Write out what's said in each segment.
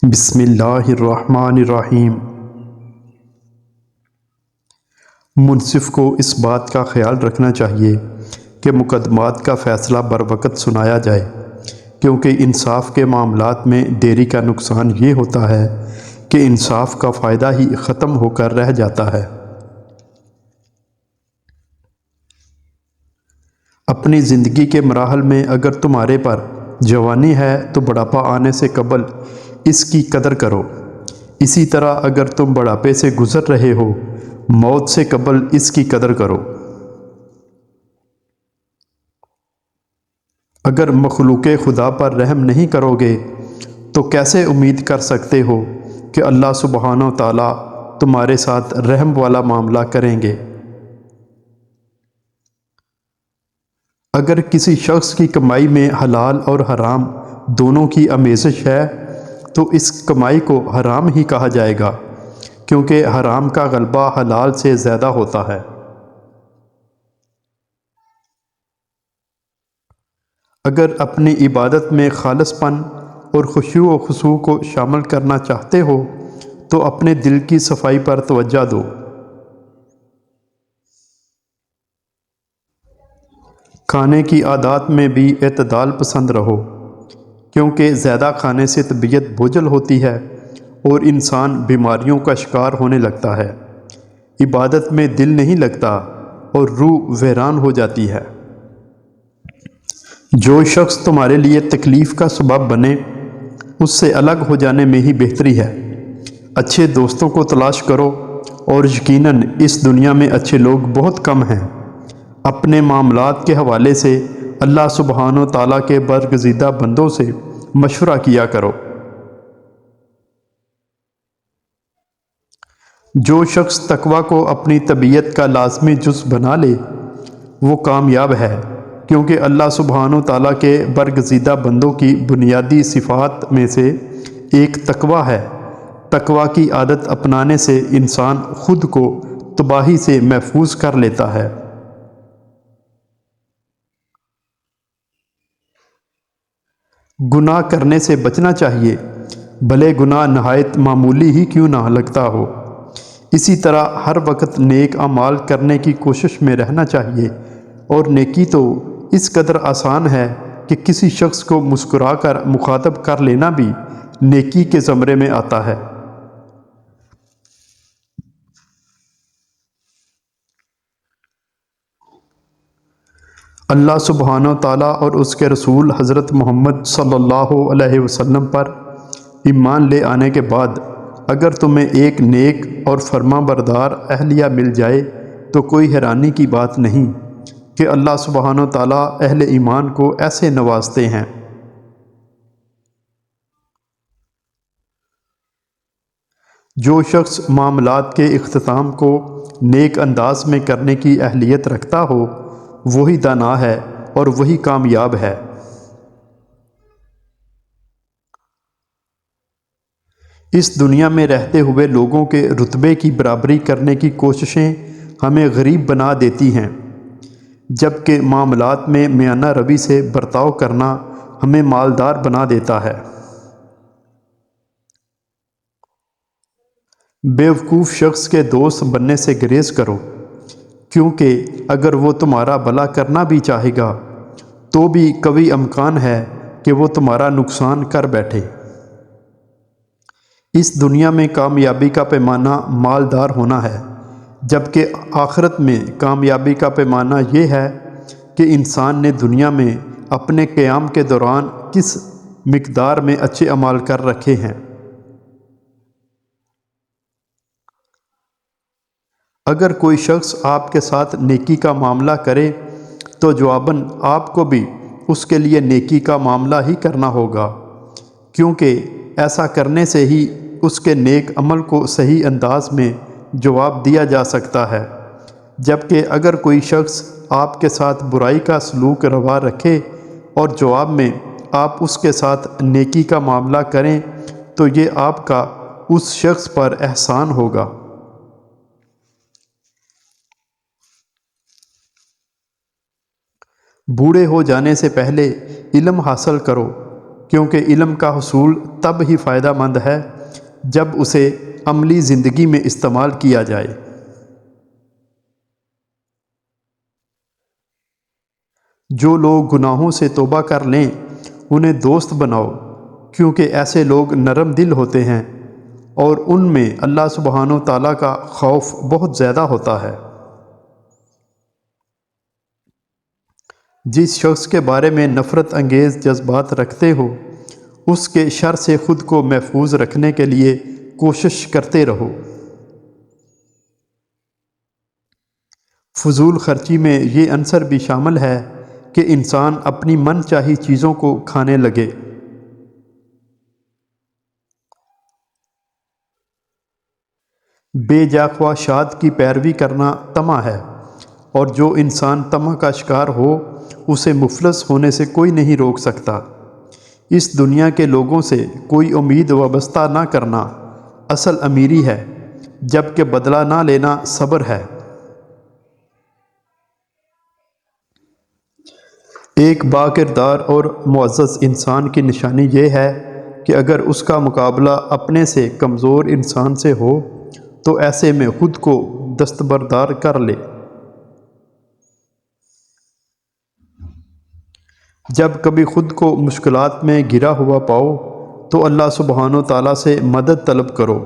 بسم اللہ الرحمن الرحیم۔ منصف کو اس بات کا خیال رکھنا چاہیے کہ مقدمات کا فیصلہ بروقت سنایا جائے، کیونکہ انصاف کے معاملات میں دیری کا نقصان یہ ہوتا ہے کہ انصاف کا فائدہ ہی ختم ہو کر رہ جاتا ہے۔ اپنی زندگی کے مراحل میں اگر تمہارے پر جوانی ہے تو بڑھاپا آنے سے قبل اس کی قدر کرو، اسی طرح اگر تم بڑھاپے سے گزر رہے ہو موت سے قبل اس کی قدر کرو۔ اگر مخلوق خدا پر رحم نہیں کرو گے تو کیسے امید کر سکتے ہو کہ اللہ سبحانہ و تعالیٰ تمہارے ساتھ رحم والا معاملہ کریں گے؟ اگر کسی شخص کی کمائی میں حلال اور حرام دونوں کی آمیزش ہے تو اس کمائی کو حرام ہی کہا جائے گا، کیونکہ حرام کا غلبہ حلال سے زیادہ ہوتا ہے۔ اگر اپنی عبادت میں خالص پن اور خشوع و خضوع کو شامل کرنا چاہتے ہو تو اپنے دل کی صفائی پر توجہ دو۔ کھانے کی عادات میں بھی اعتدال پسند رہو، کیونکہ زیادہ کھانے سے طبیعت بوجھل ہوتی ہے اور انسان بیماریوں کا شکار ہونے لگتا ہے۔ عبادت میں دل نہیں لگتا اور روح ویران ہو جاتی ہے۔ جو شخص تمہارے لیے تکلیف کا سبب بنے اس سے الگ ہو جانے میں ہی بہتری ہے۔ اچھے دوستوں کو تلاش کرو، اور یقیناً اس دنیا میں اچھے لوگ بہت کم ہیں۔ اپنے معاملات کے حوالے سے اللہ سبحانہ و تعالیٰ کے برگزیدہ بندوں سے مشورہ کیا کرو۔ جو شخص تقوی کو اپنی طبیعت کا لازمی جز بنا لے وہ کامیاب ہے، کیونکہ اللہ سبحانہ و تعالیٰ کے برگزیدہ بندوں کی بنیادی صفات میں سے ایک تقوی ہے۔ تقوی کی عادت اپنانے سے انسان خود کو تباہی سے محفوظ کر لیتا ہے۔ گناہ کرنے سے بچنا چاہیے، بھلے گناہ نہایت معمولی ہی کیوں نہ لگتا ہو۔ اسی طرح ہر وقت نیک اعمال کرنے کی کوشش میں رہنا چاہیے، اور نیکی تو اس قدر آسان ہے کہ کسی شخص کو مسکرا کر مخاطب کر لینا بھی نیکی کے زمرے میں آتا ہے۔ اللہ سبحانہ و تعالیٰ اور اس کے رسول حضرت محمد صلی اللہ علیہ وسلم پر ایمان لے آنے کے بعد اگر تمہیں ایک نیک اور فرما بردار اہلیہ مل جائے تو کوئی حیرانی کی بات نہیں کہ اللہ سبحانہ و تعالیٰ اہل ایمان کو ایسے نوازتے ہیں۔ جو شخص معاملات کے اختتام کو نیک انداز میں کرنے کی اہلیت رکھتا ہو وہی دانا ہے اور وہی کامیاب ہے۔ اس دنیا میں رہتے ہوئے لوگوں کے رتبے کی برابری کرنے کی کوششیں ہمیں غریب بنا دیتی ہیں، جبکہ معاملات میں میانہ روی سے برتاؤ کرنا ہمیں مالدار بنا دیتا ہے۔ بیوقوف شخص کے دوست بننے سے گریز کرو، کیونکہ اگر وہ تمہارا بھلا کرنا بھی چاہے گا تو بھی قوی امکان ہے کہ وہ تمہارا نقصان کر بیٹھے۔ اس دنیا میں کامیابی کا پیمانہ مالدار ہونا ہے، جبکہ آخرت میں کامیابی کا پیمانہ یہ ہے کہ انسان نے دنیا میں اپنے قیام کے دوران کس مقدار میں اچھے اعمال کر رکھے ہیں۔ اگر کوئی شخص آپ کے ساتھ نیکی کا معاملہ کرے تو جواباً آپ کو بھی اس کے لیے نیکی کا معاملہ ہی کرنا ہوگا، کیونکہ ایسا کرنے سے ہی اس کے نیک عمل کو صحیح انداز میں جواب دیا جا سکتا ہے۔ جبکہ اگر کوئی شخص آپ کے ساتھ برائی کا سلوک روا رکھے اور جواب میں آپ اس کے ساتھ نیکی کا معاملہ کریں تو یہ آپ کا اس شخص پر احسان ہوگا۔ بوڑھے ہو جانے سے پہلے علم حاصل کرو، کیونکہ علم کا حصول تب ہی فائدہ مند ہے جب اسے عملی زندگی میں استعمال کیا جائے۔ جو لوگ گناہوں سے توبہ کر لیں انہیں دوست بناؤ، کیونکہ ایسے لوگ نرم دل ہوتے ہیں اور ان میں اللہ سبحانہ و تعالیٰ کا خوف بہت زیادہ ہوتا ہے۔ جس شخص کے بارے میں نفرت انگیز جذبات رکھتے ہو اس کے شر سے خود کو محفوظ رکھنے کے لیے کوشش کرتے رہو۔ فضول خرچی میں یہ عنصر بھی شامل ہے کہ انسان اپنی من چاہی چیزوں کو کھانے لگے۔ بے جا خواہشات کی پیروی کرنا طمع ہے، اور جو انسان طمع کا شکار ہو اسے مفلس ہونے سے کوئی نہیں روک سکتا۔ اس دنیا کے لوگوں سے کوئی امید وابستہ نہ کرنا اصل امیری ہے، جبکہ بدلہ نہ لینا صبر ہے۔ ایک باکردار اور معزز انسان کی نشانی یہ ہے کہ اگر اس کا مقابلہ اپنے سے کمزور انسان سے ہو تو ایسے میں خود کو دستبردار کر لے۔ جب کبھی خود کو مشکلات میں گھرا ہوا پاؤ تو اللہ سبحانہ و تعالیٰ سے مدد طلب کرو،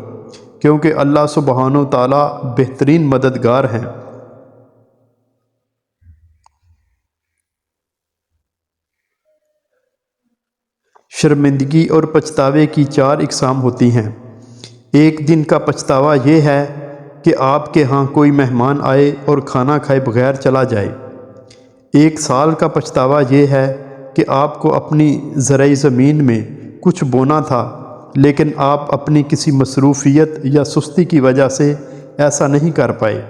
کیونکہ اللہ سبحانہ و تعالیٰ بہترین مددگار ہیں۔ شرمندگی اور پچھتاوے کی 4 اقسام ہوتی ہیں۔ ایک دن کا پچھتاوا یہ ہے کہ آپ کے ہاں کوئی مہمان آئے اور کھانا کھائے بغیر چلا جائے۔ ایک سال کا پچھتاوا یہ ہے کہ آپ کو اپنی زرعی زمین میں کچھ بونا تھا لیکن آپ اپنی کسی مصروفیت یا سستی کی وجہ سے ایسا نہیں کر پائے۔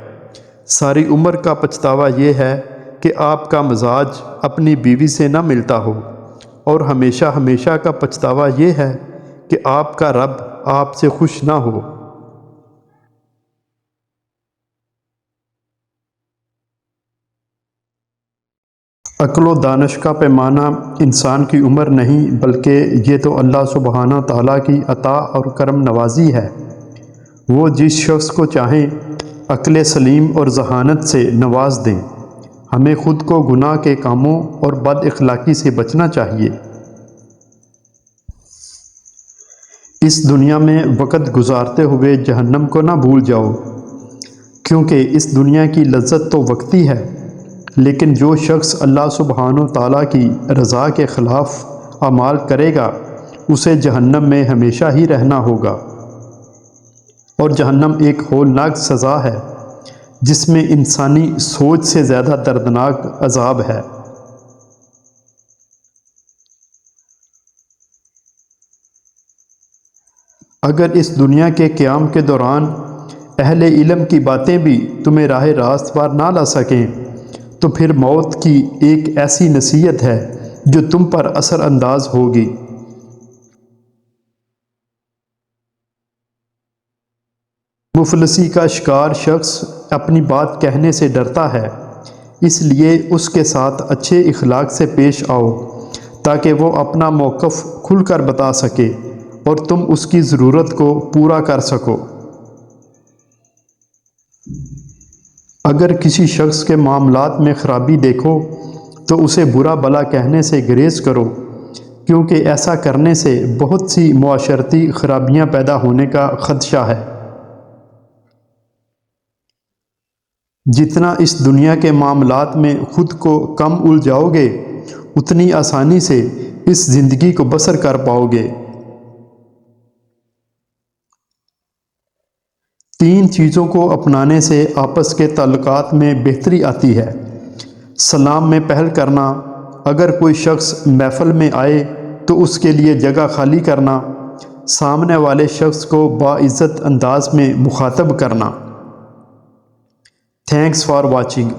ساری عمر کا پچھتاوا یہ ہے کہ آپ کا مزاج اپنی بیوی سے نہ ملتا ہو، اور ہمیشہ ہمیشہ کا پچھتاوا یہ ہے کہ آپ کا رب آپ سے خوش نہ ہو۔ عقل و دانش کا پیمانہ انسان کی عمر نہیں بلکہ یہ تو اللہ سبحانہ تعالیٰ کی عطا اور کرم نوازی ہے۔ وہ جس شخص کو چاہیں عقل سلیم اور ذہانت سے نواز دیں۔ ہمیں خود کو گناہ کے کاموں اور بد اخلاقی سے بچنا چاہیے۔ اس دنیا میں وقت گزارتے ہوئے جہنم کو نہ بھول جاؤ، کیونکہ اس دنیا کی لذت تو وقتی ہے، لیکن جو شخص اللہ سبحانہ تعالیٰ کی رضا کے خلاف اعمال کرے گا اسے جہنم میں ہمیشہ ہی رہنا ہوگا، اور جہنم ایک ہولناک سزا ہے جس میں انسانی سوچ سے زیادہ دردناک عذاب ہے۔ اگر اس دنیا کے قیام کے دوران اہل علم کی باتیں بھی تمہیں راہ راست پر نہ لا سکیں تو پھر موت کی ایک ایسی نصیحت ہے جو تم پر اثر انداز ہوگی۔ مفلسی کا شکار شخص اپنی بات کہنے سے ڈرتا ہے، اس لیے اس کے ساتھ اچھے اخلاق سے پیش آؤ تاکہ وہ اپنا موقف کھل کر بتا سکے اور تم اس کی ضرورت کو پورا کر سکو۔ اگر کسی شخص کے معاملات میں خرابی دیکھو تو اسے برا بھلا کہنے سے گریز کرو، کیونکہ ایسا کرنے سے بہت سی معاشرتی خرابیاں پیدا ہونے کا خدشہ ہے۔ جتنا اس دنیا کے معاملات میں خود کو کم الجھاؤ گے اتنی آسانی سے اس زندگی کو بسر کر پاؤ گے۔ 3 چیزوں کو اپنانے سے آپس کے تعلقات میں بہتری آتی ہے۔ سلام میں پہل کرنا، اگر کوئی شخص محفل میں آئے تو اس کے لیے جگہ خالی کرنا، سامنے والے شخص کو باعزت انداز میں مخاطب کرنا۔ Thanks for watching.